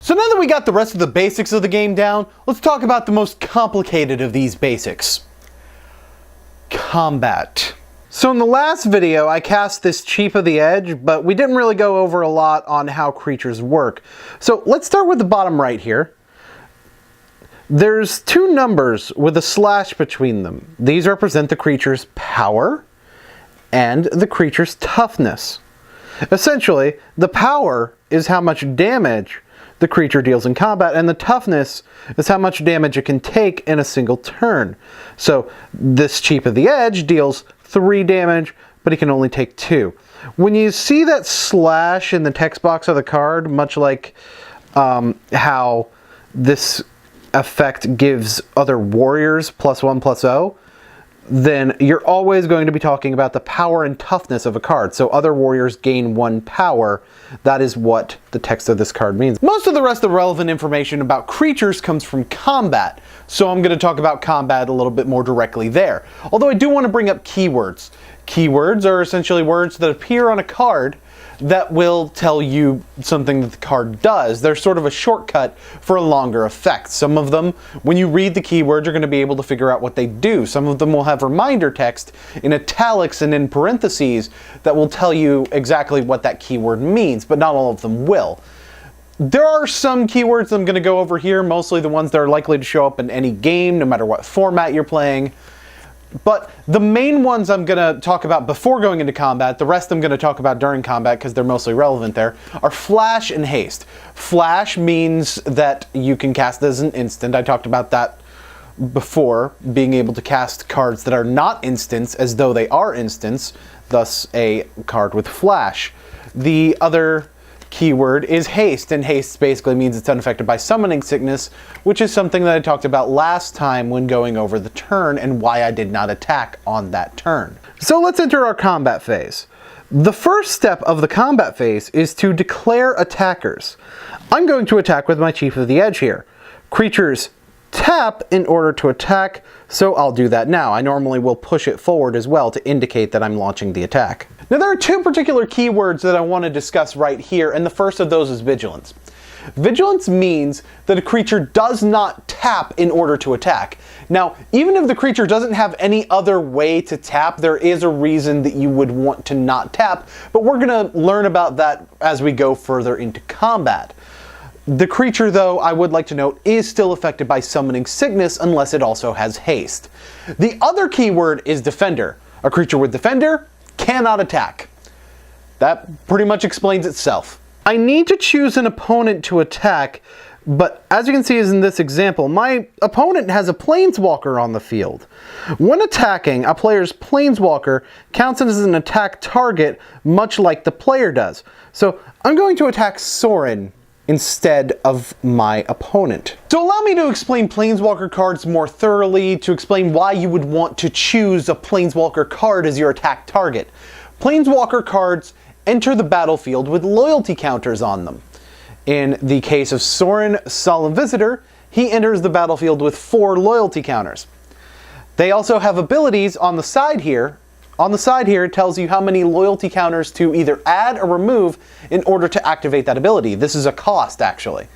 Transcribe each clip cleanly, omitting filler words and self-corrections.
So now that we got the rest of the basics of the game down, let's talk about the most complicated of these basics. Combat. So in the last video, I cast this Chief of the Edge, but we didn't really go over a lot on how creatures work. So let's start with the bottom right here. There's two numbers with a slash between them. These represent the creature's power and the creature's toughness. Essentially, the power is how much damage the creature deals in combat, and the toughness is how much damage it can take in a single turn. So this Chief of the Edge deals 3 damage, but he can only take 2. When you see that slash in the text box of the card, much like how this effect gives other warriors +1/+0, then you're always going to be talking about the power and toughness of a card. So other warriors gain 1 power. That is what the text of this card means. Most of the rest of the relevant information about creatures comes from combat, so I'm going to talk about combat a little bit more directly there. Although I do want to bring up keywords. Keywords are essentially words that appear on a card that will tell you something that the card does. They're sort of a shortcut for a longer effect. Some of them, when you read the keywords, you're going to be able to figure out what they do. Some of them will have reminder text in italics and in parentheses that will tell you exactly what that keyword means, but not all of them will. There are some keywords I'm going to go over here, mostly the ones that are likely to show up in any game, no matter what format you're playing. But the main ones I'm going to talk about before going into combat, the rest I'm going to talk about during combat because they're mostly relevant there, are Flash and Haste. Flash means that you can cast as an instant. I talked about that before, being able to cast cards that are not instants as though they are instants, thus a card with Flash. The other keyword is Haste, and Haste basically means it's unaffected by Summoning Sickness, which is something that I talked about last time when going over the turn and why I did not attack on that turn. So let's enter our combat phase. The first step of the combat phase is to declare attackers. I'm going to attack with my Chief of the Edge here. Creatures tap in order to attack, so I'll do that now. I normally will push it forward as well to indicate that I'm launching the attack. Now there are 2 particular keywords that I want to discuss right here, and the first of those is Vigilance. Vigilance means that a creature does not tap in order to attack. Now, even if the creature doesn't have any other way to tap, there is a reason that you would want to not tap, but we're going to learn about that as we go further into combat. The creature, though, I would like to note, is still affected by Summoning Sickness unless it also has Haste. The other keyword is Defender. A creature with Defender cannot attack. That pretty much explains itself. I need to choose an opponent to attack, but as you can see in this example, my opponent has a Planeswalker on the field. When attacking, a player's Planeswalker counts as an attack target, much like the player does. So I'm going to attack Sorin instead of my opponent. So allow me to explain Planeswalker cards more thoroughly, to explain why you would want to choose a Planeswalker card as your attack target. Planeswalker cards enter the battlefield with loyalty counters on them. In the case of Sorin, Solemn Visitor, he enters the battlefield with 4 loyalty counters. They also have abilities on the side here. On the side here, it tells you how many loyalty counters to either add or remove in order to activate that ability. This is a cost, actually.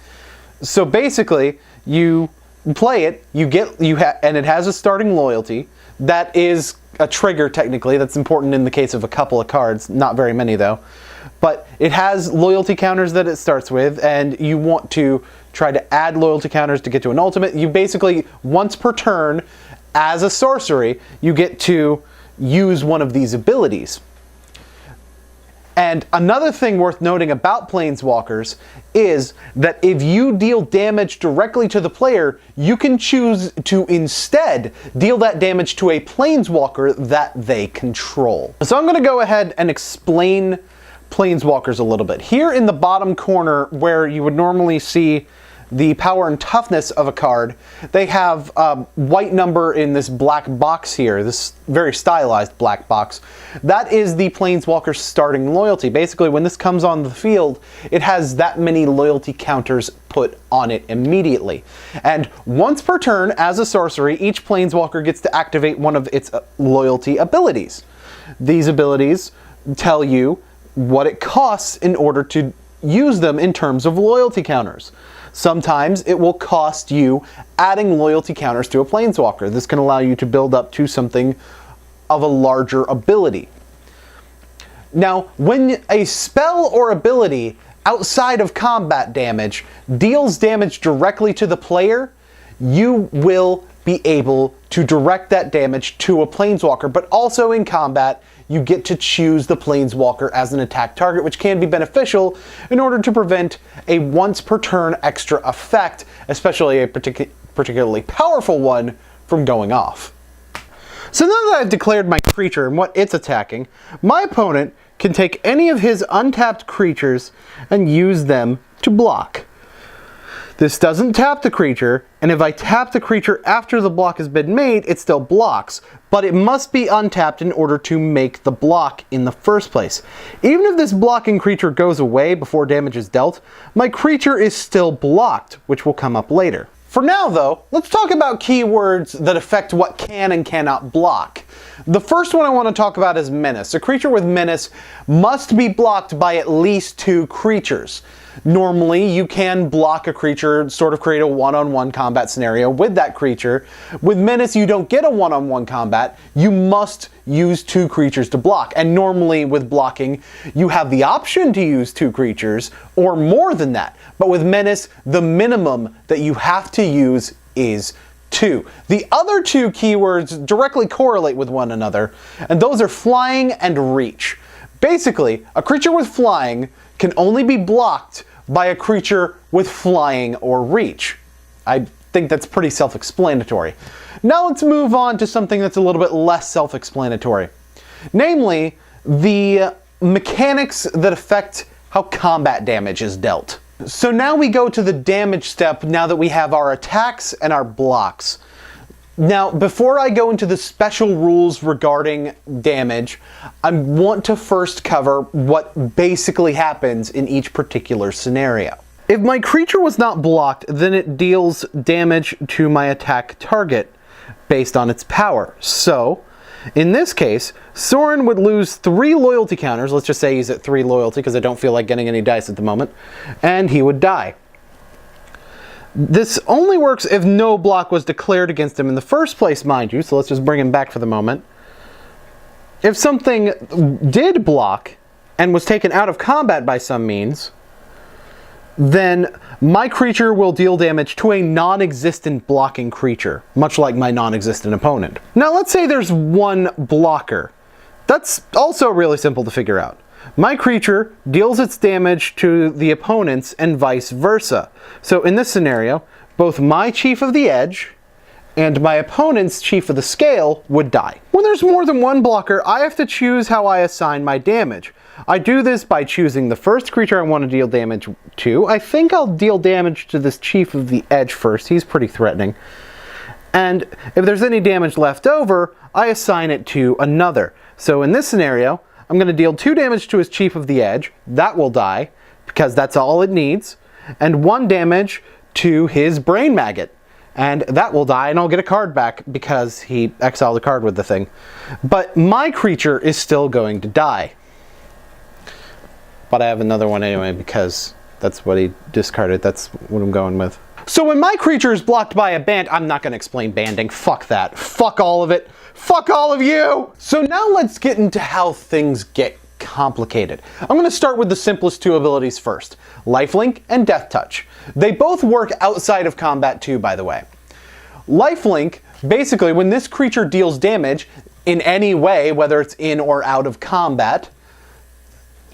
So basically, you play it, and it has a starting loyalty. That is a trigger, technically. That's important in the case of a couple of cards, not very many though. But it has loyalty counters that it starts with, and you want to try to add loyalty counters to get to an ultimate. You basically, once per turn, as a sorcery, you get to use one of these abilities. And another thing worth noting about Planeswalkers is that if you deal damage directly to the player, you can choose to instead deal that damage to a Planeswalker that they control. So I'm going to go ahead and explain Planeswalkers a little bit. Here in the bottom corner, where you would normally see the power and toughness of a card, they have a white number in this black box here, this very stylized black box. That is the Planeswalker's starting loyalty. Basically, when this comes on the field, it has that many loyalty counters put on it immediately. And once per turn, as a sorcery, each Planeswalker gets to activate one of its loyalty abilities. These abilities tell you what it costs in order to use them in terms of loyalty counters. Sometimes it will cost you adding loyalty counters to a planeswalker. This can allow you to build up to something of a larger ability. Now, when a spell or ability outside of combat damage deals damage directly to the player, you will be able to direct that damage to a planeswalker, but also in combat, you get to choose the planeswalker as an attack target, which can be beneficial in order to prevent a once per turn extra effect, especially a particularly powerful one, from going off. So now that I've declared my creature and what it's attacking, my opponent can take any of his untapped creatures and use them to block. This doesn't tap the creature, and if I tap the creature after the block has been made, it still blocks, but it must be untapped in order to make the block in the first place. Even if this blocking creature goes away before damage is dealt, my creature is still blocked, which will come up later. For now though, let's talk about keywords that affect what can and cannot block. The first one I want to talk about is Menace. A creature with Menace must be blocked by at least 2 creatures. Normally, you can block a creature, sort of create a one-on-one combat scenario with that creature. With Menace, you don't get a one-on-one combat. You must use 2 creatures to block. And normally, with blocking, you have the option to use 2 creatures, or more than that. But with Menace, the minimum that you have to use is 2. The other 2 keywords directly correlate with one another, and those are Flying and Reach. Basically, a creature with Flying can only be blocked by a creature with Flying or Reach. I think that's pretty self-explanatory. Now let's move on to something that's a little bit less self-explanatory. Namely, the mechanics that affect how combat damage is dealt. So now we go to the damage step now that we have our attacks and our blocks. Now, before I go into the special rules regarding damage, I want to first cover what basically happens in each particular scenario. If my creature was not blocked, then it deals damage to my attack target based on its power. So, in this case, Soren would lose 3 loyalty counters. Let's just say he's at 3 loyalty because I don't feel like getting any dice at the moment. And he would die. This only works if no block was declared against him in the first place, mind you, so let's just bring him back for the moment. If something did block and was taken out of combat by some means, then my creature will deal damage to a non-existent blocking creature, much like my non-existent opponent. Now let's say there's 1 blocker. That's also really simple to figure out. My creature deals its damage to the opponent's and vice versa. So in this scenario, both my Chief of the Edge and my opponent's Chief of the Scale would die. When there's more than 1 blocker, I have to choose how I assign my damage. I do this by choosing the first creature I want to deal damage to. I think I'll deal damage to this Chief of the Edge first. He's pretty threatening. And if there's any damage left over, I assign it to another. So in this scenario, I'm going to deal 2 damage to his Chief of the Edge. That will die, because that's all it needs. And 1 damage to his Brain Maggot. And that will die, and I'll get a card back because he exiled a card with the thing. But my creature is still going to die. But I have another one anyway, because that's what he discarded. That's what I'm going with. So when my creature is blocked by a band, I'm not going to explain banding. Fuck that. Fuck all of it. Fuck all of you! So now let's get into how things get complicated. I'm going to start with the simplest 2 abilities first. Lifelink and Death Touch. They both work outside of combat too, by the way. Lifelink, basically, when this creature deals damage in any way, whether it's in or out of combat,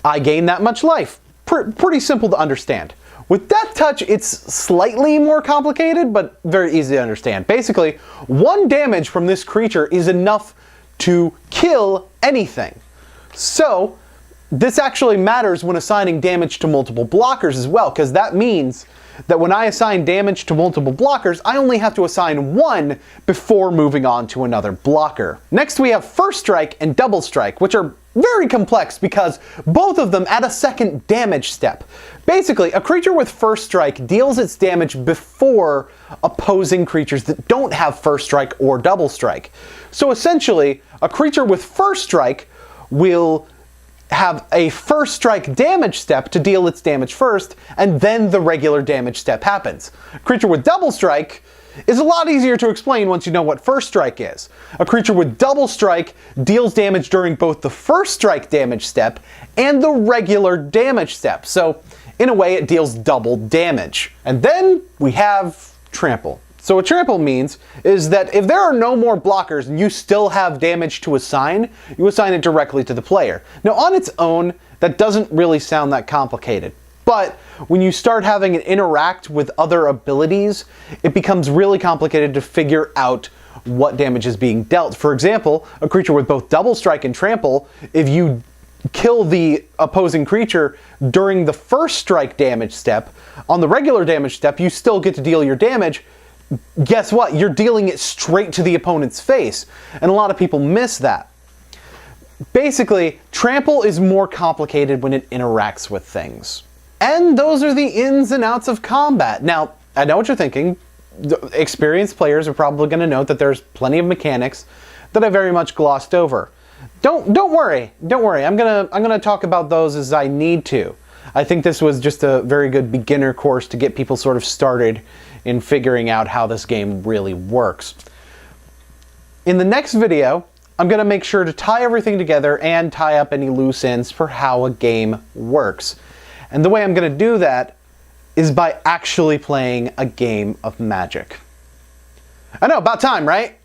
I gain that much life. Pretty simple to understand. With Death Touch, it's slightly more complicated, but very easy to understand. Basically, 1 damage from this creature is enough to kill anything. So, this actually matters when assigning damage to multiple blockers as well, because that means that when I assign damage to multiple blockers, I only have to assign 1 before moving on to another blocker. Next, we have First Strike and Double Strike, which are very complex because both of them add a second damage step. Basically, a creature with First Strike deals its damage before opposing creatures that don't have First Strike or Double Strike. So essentially, a creature with First Strike will have a first strike damage step to deal its damage first, and then the regular damage step happens. A creature with double strike is a lot easier to explain once you know what first strike is. A creature with double strike deals damage during both the first strike damage step and the regular damage step. So in a way it deals double damage. And then we have trample. So what trample means is that if there are no more blockers and you still have damage to assign, you assign it directly to the player. Now on its own, that doesn't really sound that complicated. But when you start having it interact with other abilities, it becomes really complicated to figure out what damage is being dealt. For example, a creature with both double strike and trample, if you kill the opposing creature during the first strike damage step, on the regular damage step, you still get to deal your damage. Guess what? You're dealing it straight to the opponent's face. And a lot of people miss that. Basically, trample is more complicated when it interacts with things. And those are the ins and outs of combat. Now, I know what you're thinking. Experienced players are probably going to note that there's plenty of mechanics that I very much glossed over. Don't worry. I'm gonna talk about those as I need to. I think this was just a very good beginner course to get people sort of started in figuring out how this game really works. In the next video, I'm going to make sure to tie everything together and tie up any loose ends for how a game works. And the way I'm going to do that is by actually playing a game of Magic. I know, about time, right?